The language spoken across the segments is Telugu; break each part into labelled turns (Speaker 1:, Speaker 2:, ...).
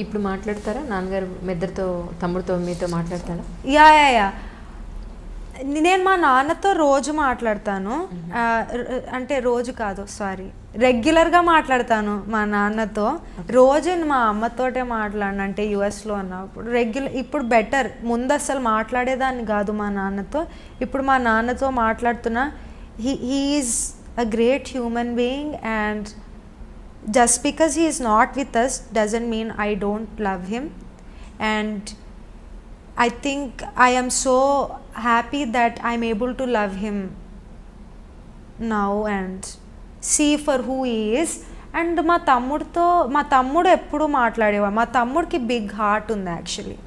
Speaker 1: ఇప్పుడు మాట్లాడతారా నాన్నగారు ఇద్దరితో, తమ్ముడితో, మీతో మాట్లాడతారా?
Speaker 2: యా నేను మా నాన్నతో రోజు మాట్లాడతాను. అంటే రోజు కాదు, సారీ, రెగ్యులర్గా మాట్లాడతాను మా నాన్నతో. రోజు మా అమ్మతోటే మాట్లాడిన, అంటే యుఎస్లో ఉన్నప్పుడు ఇప్పుడు బెటర్. ముందు అసలు మాట్లాడేదాన్ని కాదు మా నాన్నతో. ఇప్పుడు మా నాన్నతో మాట్లాడుతున్నా. He is a great human being, and just because he is not with us doesn't mean I don't love him. And I think I am so happy that I'm able to love him now and see for who he is. And మా తమ్ముడు ఎప్పుడు మాట్లాడేవాడు. మా తమ్ముడికి బిగ్ హార్ట్ ఉంది యాక్చువల్లీ.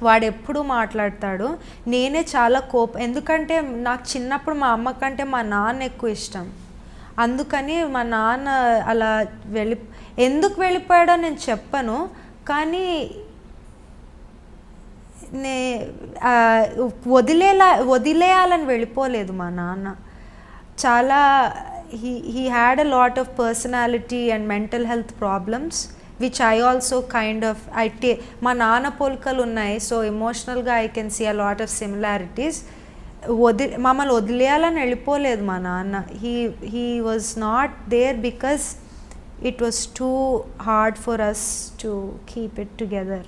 Speaker 2: వాడు ఎప్పుడు మాట్లాడతాడు. నేనే చాలా ఎందుకంటే నాకు చిన్నప్పుడు మా అమ్మ కంటే మా నాన్న ఎక్కువ ఇష్టం. అందుకని మా నాన్న అలా ఎందుకు వెళ్ళిపోయాడో నేను చెప్పను, కానీ వదిలేయాలని వెళ్ళిపోలేదు మా నాన్న. చాలా he had a lot of personality and mental health problems which I also kind of మా నాన్న పోలికలు ఉన్నాయి. సో ఎమోషనల్గా I can see a lot of similarities. మమ్మల్ని వదిలేయాలని వెళ్ళిపోలేదు మా నాన్న. He was not there because it was too hard for us to keep it together.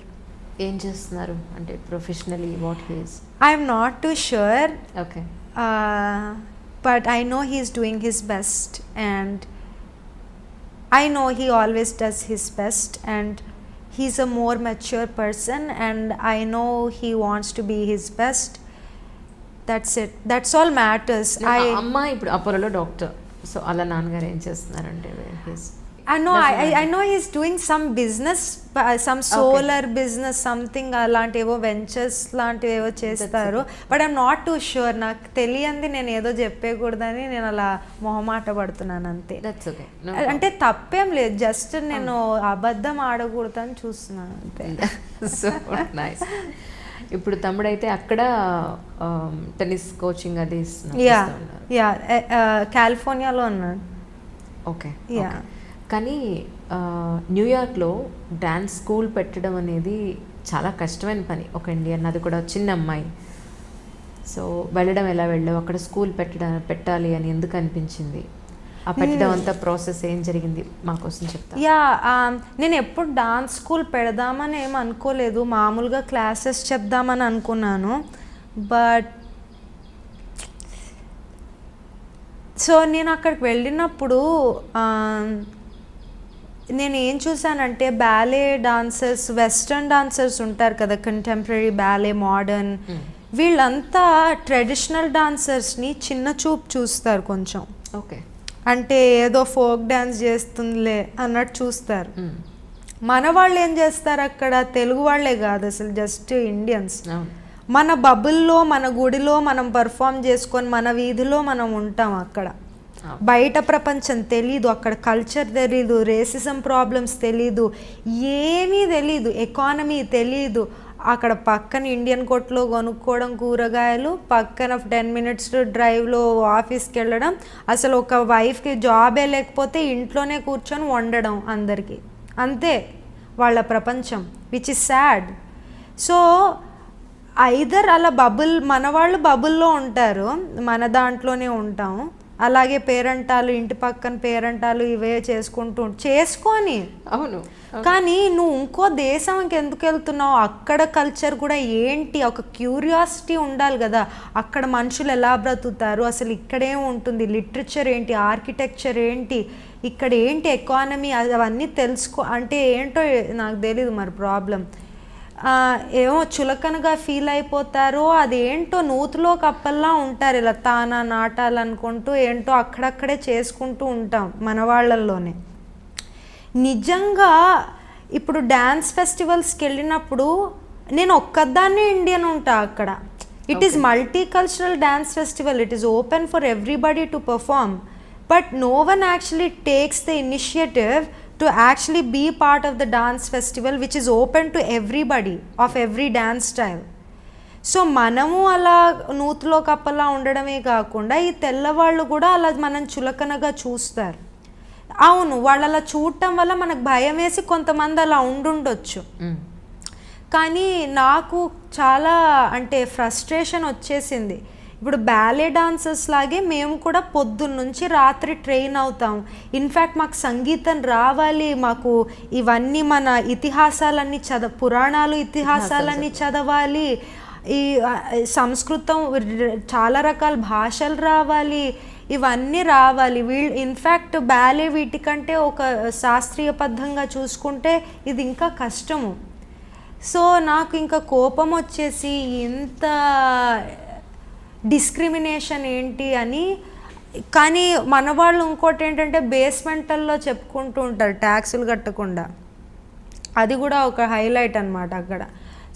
Speaker 1: ఏం చేస్తున్నారు అంటే professionally? What he's?
Speaker 2: I'm not too sure.
Speaker 1: Okay.
Speaker 2: But I know he's doing his best, and I know he always does his best, and he's a more mature person, and I know he wants to be his best. That's it. That's all matters.
Speaker 1: అమ్మ ఇప్పుడు అపోలోలో డాక్టర్. సో అలా నాన్నగారు ఏం చేస్తున్నారంటే?
Speaker 2: I know he's doing some business, some solar business, something అలాంటివో వెంచర్స్ లాంటివేవో చేస్తారు. But I'm not too sure. నాకు తెలియంది నేను ఏదో చెప్పేకూడదని నేను అలా మొహమాట పడుతున్నాను అంతే. అంటే తప్పేం లేదు, జస్ట్ నేను అబద్ధం ఆడకూడదని చూస్తున్నాను అంతే.
Speaker 1: So nice. ఇప్పుడు తమ్ముడైతే అక్కడ టెన్నిస్ కోచింగ్ అది
Speaker 2: కాలిఫోర్నియాలో ఉన్నాడు.
Speaker 1: ఓకే. కానీ న్యూయార్క్లో డ్యాన్స్ స్కూల్ పెట్టడం అనేది చాలా కష్టమైన పని. ఒక ఇండియన్, అది కూడా చిన్న అమ్మాయి. సో వెళ్ళడం ఎలా వెళ్ళావు? అక్కడ స్కూల్ పెట్టాలి అని ఎందుకు అనిపించింది? ఆ పెట్టడం అంతా ప్రాసెస్ ఏం జరిగింది మా కోసం చెప్తా.
Speaker 2: నేను ఎప్పుడు డాన్స్ స్కూల్ పెడదామని ఏం అనుకోలేదు. మామూలుగా క్లాసెస్ చెప్దామని అనుకున్నాను. బట్ సో నేను అక్కడికి వెళ్ళినప్పుడు నేను ఏం చూసానంటే, బ్యాలే డాన్సర్స్, వెస్టర్న్ డాన్సర్స్ ఉంటారు కదా, కంటెంపరీ, బ్యాలే, మోడర్న్, వీళ్ళంతా ట్రెడిషనల్ డాన్సర్స్ని చిన్న చూపు చూస్తారు కొంచెం.
Speaker 1: ఓకే.
Speaker 2: అంటే ఏదో ఫోక్ డ్యాన్స్ చేస్తుందిలే అన్నట్టు చూస్తారు. మన వాళ్ళు ఏం చేస్తారు అక్కడ? తెలుగు వాళ్ళే కాదు అసలు, జస్ట్ ఇండియన్స్. మన బబుల్లో, మన గుడిలో మనం పర్ఫామ్ చేసుకొని మన వీధిలో మనం ఉంటాం. అక్కడ బయట ప్రపంచం తెలీదు, అక్కడ కల్చర్ తెలీదు, రేసిజం ప్రాబ్లమ్స్ తెలీదు, ఏమీ తెలీదు, ఎకానమీ తెలీదు. అక్కడ పక్కన ఇండియన్ కొట్లో కొనుక్కోవడం కూరగాయలు, పక్కన 10 minutes డ్రైవ్లో ఆఫీస్కి వెళ్ళడం, అసలు ఒక వైఫ్కి జాబే లేకపోతే ఇంట్లోనే కూర్చొని వండడం అందరికీ, అంతే వాళ్ళ ప్రపంచం, which is sad. So either అలా మన వాళ్ళు బబుల్లో ఉంటారు, మన దాంట్లోనే ఉంటాము. అలాగే పేరెంటాలు, ఇంటి పక్కన పేరెంటాలు ఇవే చేసుకొని
Speaker 1: అవును.
Speaker 2: కానీ నువ్వు ఇంకో దేశంకి ఎందుకు వెళ్తున్నావు? అక్కడ కల్చర్ కూడా ఏంటి? ఒక క్యూరియాసిటీ ఉండాలి కదా. అక్కడ మనుషులు ఎలా బ్రతుకుతారు, అసలు ఇక్కడేం ఉంటుంది, లిటరేచర్ ఏంటి, ఆర్కిటెక్చర్ ఏంటి, ఇక్కడ ఏంటి ఎకానమీ, అవన్నీ అంటే ఏంటో నాకు తెలీదు మరి ప్రాబ్లం. ఏమో చులకనగా ఫీల్ అయిపోతారో, అదేంటో నూతులో కప్పల్లా ఉంటారు, ఇలా తానా నాటాలనుకుంటూ ఏంటో అక్కడక్కడే చేసుకుంటూ ఉంటాం మన వాళ్ళల్లోనే. నిజంగా ఇప్పుడు డ్యాన్స్ ఫెస్టివల్స్కి వెళ్ళినప్పుడు నేను ఒక్కదాన్నే ఇండియన్ ఉంటా అక్కడ. It is multi cultural dance festival, it is open for everybody to perform, but no one actually takes the initiative to actually be part of the dance festival which is open to everybody of every dance style. So మనము అలా నూతిలో కప్పలా ఉండడమే కాకుండా ఈ తెల్లవాళ్ళు కూడా అలా మనం చులకనగా చూస్తారు. అవును, వాళ్ళు అలా చూడటం వల్ల మనకు భయం వేసి కొంతమంది అలా ఉండుండొచ్చు. కానీ నాకు చాలా అంటే ఫ్రస్ట్రేషన్ వచ్చేసింది. ఇప్పుడు బ్యాలే డాన్సర్స్ లాగే మేము కూడా పొద్దున్న నుంచి రాత్రి ట్రైన్ అవుతాం. ఇన్ఫ్యాక్ట్ మాకు సంగీతం రావాలి, మాకు ఇవన్నీ మన ఇతిహాసాలన్నీ పురాణాలు ఇతిహాసాలన్నీ చదవాలి, ఈ సంస్కృతం చాలా రకాల భాషలు రావాలి, ఇవన్నీ రావాలి. ఇన్ఫ్యాక్ట్ బ్యాలే వీటికంటే ఒక శాస్త్రీయబద్ధంగా చూసుకుంటే ఇది ఇంకా కష్టము. సో నాకు ఇంకా కోపం వచ్చేసి ఇంత డిస్క్రిమినేషన్ ఏంటి అని. కానీ మన వాళ్ళు ఇంకోటి ఏంటంటే బేస్మెంటల్లో చెప్పుకుంటూ ఉంటారు ట్యాక్సులు కట్టకుండా, అది కూడా ఒక హైలైట్ అన్నమాట అక్కడ.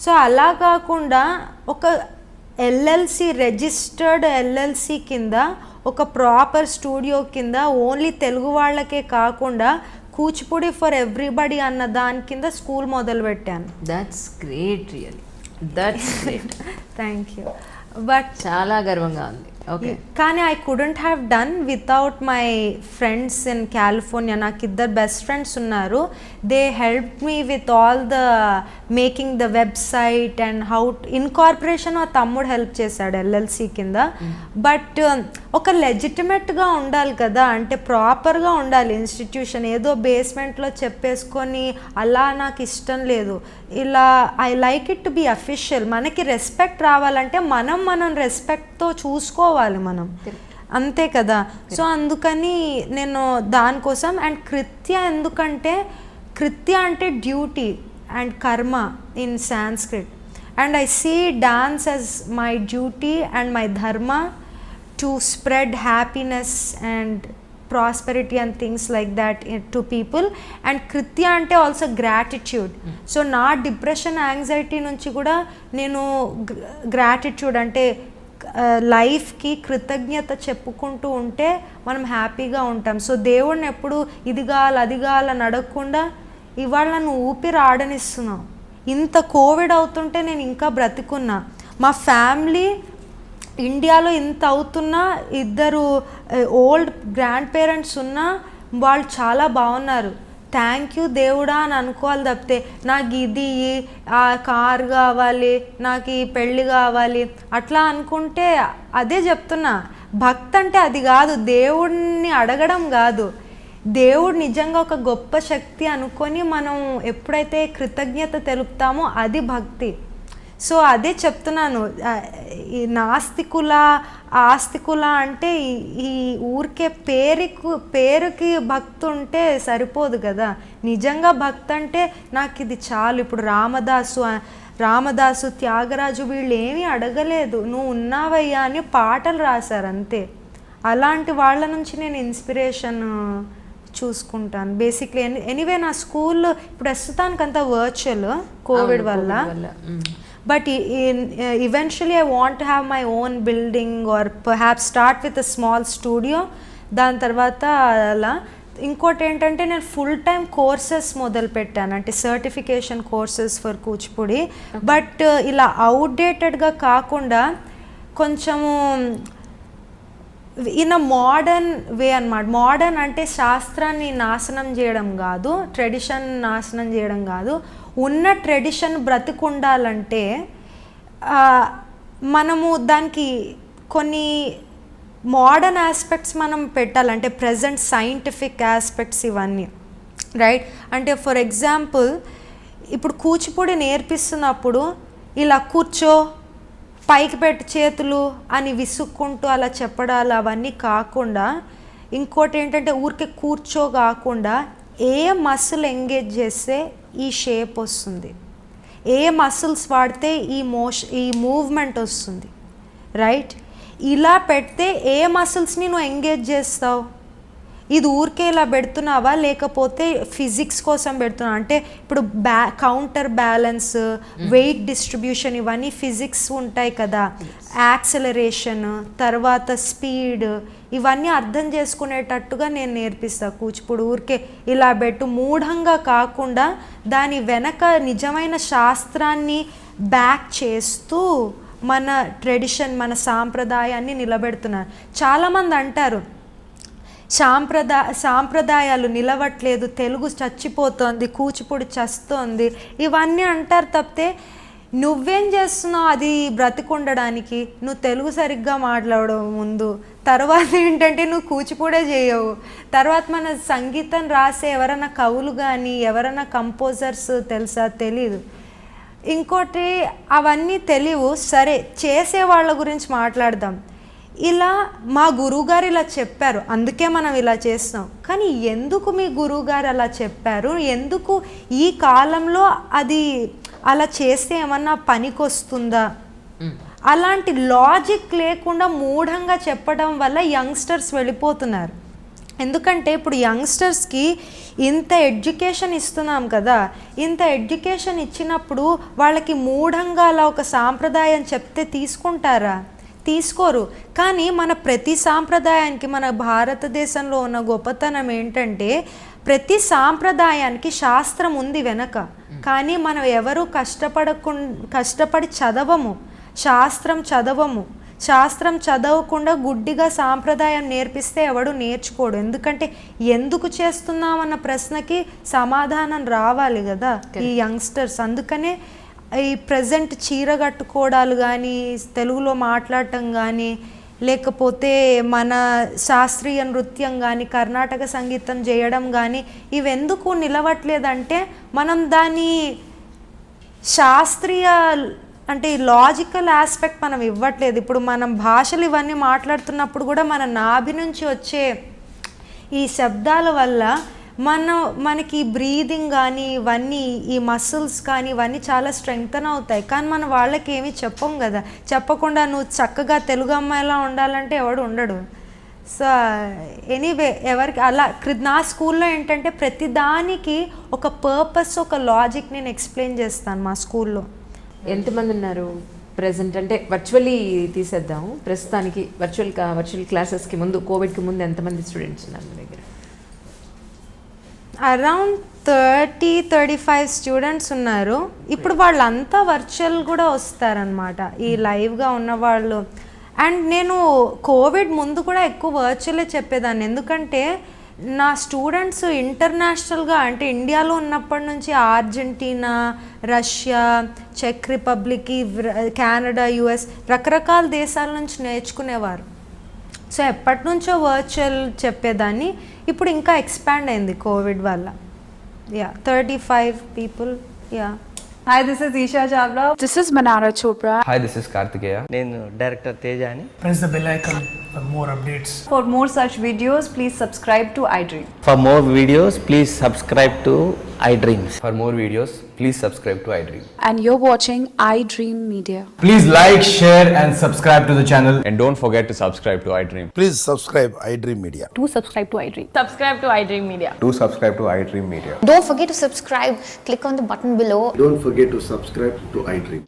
Speaker 2: సో అలా కాకుండా ఒక ఎల్ఎల్సి రిజిస్టర్డ్ ఎల్ఎల్సి కింద ఒక ప్రాపర్ స్టూడియో కింద ఓన్లీ తెలుగు వాళ్ళకే కాకుండా కూచిపూడి ఫర్ ఎవ్రీబడి అన్న దాని కింద స్కూల్ మొదలుపెట్టాను.
Speaker 1: That's great, really that's great.
Speaker 2: Thank you. But
Speaker 1: చాలా గర్వంగా ఉంది. ఓకే,
Speaker 2: కానీ I couldn't have done without my friends in California. నాకు ఇద్దరు బెస్ట్ ఫ్రెండ్స్ ఉన్నారు. They help me with all the making the website and how incorporation. మా తమ్ముడు హెల్ప్ చేశాడు ఎల్ఎల్సి కింద. బట్ ఒక లెజిటిమేట్గా ఉండాలి కదా, అంటే ప్రాపర్గా ఉండాలి ఇన్స్టిట్యూషన్. ఏదో బేస్మెంట్లో చెప్పేసుకొని అలా నాకు ఇష్టం లేదు. ఇలా I like it to be official. మనకి రెస్పెక్ట్ రావాలంటే మనం రెస్పెక్ట్తో చూసుకోవాలి మనం, అంతే కదా. సో అందుకని నేను దానికోసం. అండ్ కృత్య ఎందుకంటే కృత్య అంటే duty and karma in Sanskrit. And I see dance as my duty and my dharma to spread happiness and prosperity and things like that to people. And కృత్య అంటే ఆల్సో గ్రాటిట్యూడ్. సో నా డిప్రెషన్ యాంగ్జైటీ నుంచి కూడా నేను గ్రాటిట్యూడ్ అంటే లైఫ్కి కృతజ్ఞత చెప్పుకుంటూ ఉంటే మనం హ్యాపీగా ఉంటాం. సో దేవుడిని ఎప్పుడు ఇది కావాలి అది కావాలని అడగకుండా ఇవాళ నన్ను ఊపిరి ఆడనిస్తున్నావు. ఇంత కోవిడ్ అవుతుంటే నేను ఇంకా బ్రతికున్నా. మా ఫ్యామిలీ ఇండియాలో ఇంత అవుతున్నా, ఇద్దరు ఓల్డ్ గ్రాండ్ పేరెంట్స్ ఉన్నా వాళ్ళు చాలా బాగున్నారు. థ్యాంక్ యూ దేవుడా అని అనుకోవాలి తప్పితే నాకు ఇది ఆ కార్ కావాలి, నాకు ఈ పెళ్ళి కావాలి అట్లా అనుకుంటే, అదే చెప్తున్నా, భక్తి అంటే అది కాదు, దేవుడిని అడగడం కాదు. దేవుడు నిజంగా ఒక గొప్ప శక్తి అనుకొని మనం ఎప్పుడైతే కృతజ్ఞత తెలుపుతామో అది భక్తి. సో అదే చెప్తున్నాను, ఈ నాస్తికుల ఆస్తికుల అంటే ఈ ఊరికే పేరుకి భక్తి ఉంటే సరిపోదు కదా. నిజంగా భక్తి అంటే నాకు ఇది చాలు. ఇప్పుడు రామదాసు త్యాగరాజు వీళ్ళు ఏమీ అడగలేదు, నువ్వు ఉన్నావయ్యా అని పాటలు రాశారు అంతే. అలాంటి వాళ్ళ నుంచి నేను ఇన్స్పిరేషన్ చూసుకుంటాను బేసిక్లీ. ఎనీవే నా స్కూల్ ఇప్పుడు ప్రస్తుతానికి అంతా వర్చువల్ కోవిడ్ వల్ల. But eventually I want to have my own building or perhaps start with a small studio. దాని తర్వాత అలా ఇంకోటి ఏంటంటే నేను ఫుల్ టైం కోర్సెస్ మొదలు పెట్టాను, అంటే certification courses for Kuchipudi. But ఇలా అవుట్డేటెడ్గా కాకుండా కొంచెము ఇన్ అ మోడర్న్ వే అన్నమాట. మోడర్న్ అంటే శాస్త్రాన్ని నాశనం చేయడం కాదు, ట్రెడిషన్ నాశనం చేయడం కాదు. ఉన్న ట్రెడిషన్ బ్రతికుండాలంటే మనము దానికి కొన్ని మోడర్న్ ఆస్పెక్ట్స్ మనం పెట్టాలంటే ప్రజెంట్ సైంటిఫిక్ ఆస్పెక్ట్స్ ఇవన్నీ, రైట్? అంటే ఫర్ ఎగ్జాంపుల్ ఇప్పుడు కూచిపూడి నేర్పిస్తున్నప్పుడు ఇలా కూర్చో, పైకి పెట్టి చేతులు అని విసుక్కుంటూ అలా చెప్పడాలు అవన్నీ కాకుండా, ఇంకోటి ఏంటంటే ఊరికే కూర్చో కాకుండా ఏ మసిల్ ఎంగేజ్ చేస్తే ఈ షేప్ వస్తుంది, ఏ మసిల్స్ వాడితే ఈ మూవ్మెంట్ వస్తుంది, రైట్? ఇలా పెడితే ఏ మసిల్స్ని నువ్వు ఎంగేజ్ చేస్తావు? ఇది ఊరికే ఇలా పెడుతున్నావా లేకపోతే ఫిజిక్స్ కోసం పెడుతున్నావు? అంటే ఇప్పుడు కౌంటర్ బ్యాలెన్స్, వెయిట్ డిస్ట్రిబ్యూషన్ ఇవన్నీ ఫిజిక్స్ ఉంటాయి కదా, యాక్సలరేషన్, తర్వాత స్పీడ్, ఇవన్నీ అర్థం చేసుకునేటట్టుగా నేను నేర్పిస్తాను కూచిపూడి. ఊరికే ఇలా పెట్టు మూఢంగా కాకుండా దాని వెనక నిజమైన శాస్త్రాన్ని బ్యాక్ చేస్తూ మన ట్రెడిషన్, మన సాంప్రదాయాన్ని నిలబెడుతున్నారు. చాలామంది అంటారు సాంప్రదాయాలు నిలవట్లేదు, తెలుగు చచ్చిపోతోంది, కూచిపూడి చస్తోంది, ఇవన్నీ అంటారు తప్పితే నువ్వేం చేస్తున్నావు అది బ్రతికుండడానికి? నువ్వు తెలుగు సరిగ్గా మాట్లాడవు ముందు, తర్వాత ఏంటంటే నువ్వు కూచిపూడే చేయవు, తర్వాత మన సంగీతం రాసే ఎవరైనా కవులు కానీ ఎవరైనా కంపోజర్స్ తెలుసా? తెలీదు. ఇంకోటి అవన్నీ తెలియవు. సరే, చేసే వాళ్ళ గురించి మాట్లాడదాం. ఇలా మా గురువుగారు ఇలా చెప్పారు అందుకే మనం ఇలా చేస్తాం. కానీ ఎందుకు మీ గురువుగారు అలా చెప్పారు, ఎందుకు ఈ కాలంలో అది అలా చేస్తే ఏమన్నా పనికొస్తుందా, అలాంటి లాజిక్ లేకుండా మూఢంగా చెప్పడం వల్ల యంగ్స్టర్స్ వెళ్ళిపోతున్నారు. ఎందుకంటే ఇప్పుడు యంగ్స్టర్స్కి ఇంత ఎడ్యుకేషన్ ఇస్తున్నాం కదా, ఇంత ఎడ్యుకేషన్ ఇచ్చినప్పుడు వాళ్ళకి మూఢంగా అలా ఒక సాంప్రదాయం చెప్తే తీసుకుంటారా? తీసుకోరు. కానీ మన ప్రతి సాంప్రదాయానికి, మన భారతదేశంలో ఉన్న గొప్పతనం ఏంటంటే ప్రతి సాంప్రదాయానికి శాస్త్రం ఉంది వెనక. కానీ మనం ఎవరు కష్టపడి చదవము, శాస్త్రం చదవకుండా గుడ్డిగా సాంప్రదాయం నేర్పిస్తే ఎవడు నేర్చుకోడు. ఎందుకంటే ఎందుకు చేస్తున్నామన్న ప్రశ్నకి సమాధానం రావాలి కదా ఈ యంగ్స్టర్స్. అందుకనే ఈ ప్రజెంట్ చీర కట్టుకోవడాలు కానీ, తెలుగులో మాట్లాడటం కానీ, లేకపోతే మన శాస్త్రీయ నృత్యం కానీ, కర్ణాటక సంగీతం చేయడం కానీ ఇవెందుకు నిలవట్లేదంటే మనం దాని శాస్త్రీయ అంటే లాజికల్ ఆస్పెక్ట్ మనం ఇవ్వట్లేదు. ఇప్పుడు మనం భాషలు ఇవన్నీ మాట్లాడుతున్నప్పుడు కూడా మన నాభి నుంచి వచ్చే ఈ శబ్దాల వల్ల మనకి బ్రీదింగ్ కానీ ఇవన్నీ, ఈ మసిల్స్ కానీ ఇవన్నీ చాలా స్ట్రెంగ్తన్ అవుతాయి. కానీ మనం వాళ్ళకి ఏమీ చెప్పం కదా. చెప్పకుండా నువ్వు చక్కగా తెలుగు అమ్మాయిలా ఉండాలంటే ఎవడు ఉండడు. సో ఎనీవే, ఎవరికి అలా నా స్కూల్లో ఏంటంటే ప్రతిదానికి ఒక పర్పస్, ఒక లాజిక్ నేను ఎక్స్ప్లెయిన్ చేస్తాను మా స్కూల్లో.
Speaker 1: ఎంతమంది ఉన్నారు ప్రెసెంట్? అంటే వర్చువల్లీ తీసేద్దాము, ప్రస్తుతానికి వర్చువల్ క్లాసెస్కి ముందు, కోవిడ్కి ముందు ఎంతమంది స్టూడెంట్స్ ఉన్నారు మీ దగ్గర?
Speaker 2: అరౌండ్ 30-35 స్టూడెంట్స్ ఉన్నారు. ఇప్పుడు వాళ్ళంతా వర్చువల్ కూడా వస్తారనమాట, ఈ లైవ్గా ఉన్నవాళ్ళు. అండ్ నేను కోవిడ్ ముందు కూడా ఎక్కువ వర్చువలే చెప్పేదాన్ని. ఎందుకంటే నా స్టూడెంట్స్ ఇంటర్నేషనల్గా, అంటే ఇండియాలో ఉన్నప్పటి నుంచి అర్జెంటీనా, రష్యా, చెక్ రిపబ్లిక్, కెనడా, యుఎస్ రకరకాల దేశాల నుంచి నేర్చుకునేవారు. సో ఎప్పటి నుంచో వర్చువల్ చెప్పేదాన్ని. ఇప్పుడు ఇంకా ఎక్స్పాండ్ అయింది కోవిడ్ వల్ల. 35 people.
Speaker 3: Hi, this is Isha Chavla.
Speaker 4: This is Manara Chopra.
Speaker 5: Hi, this is Kartikeya.
Speaker 6: నేను డైరెక్టర్ తేజ అని.
Speaker 7: Press the bell icon for more updates.
Speaker 3: For more such videos, please subscribe to iDream.
Speaker 6: For more videos, please subscribe to iDreams.
Speaker 5: For more videos, please subscribe to iDream.
Speaker 4: And you're watching iDream Media.
Speaker 8: Please like, share and subscribe to the channel.
Speaker 5: And don't forget to subscribe to iDream.
Speaker 9: Please subscribe iDream Media.
Speaker 10: Do subscribe to iDream.
Speaker 3: Subscribe to iDream Media.
Speaker 5: Do subscribe to iDream Media.
Speaker 10: Don't forget to subscribe. Click on the button below.
Speaker 9: Don't forget to subscribe to iDream.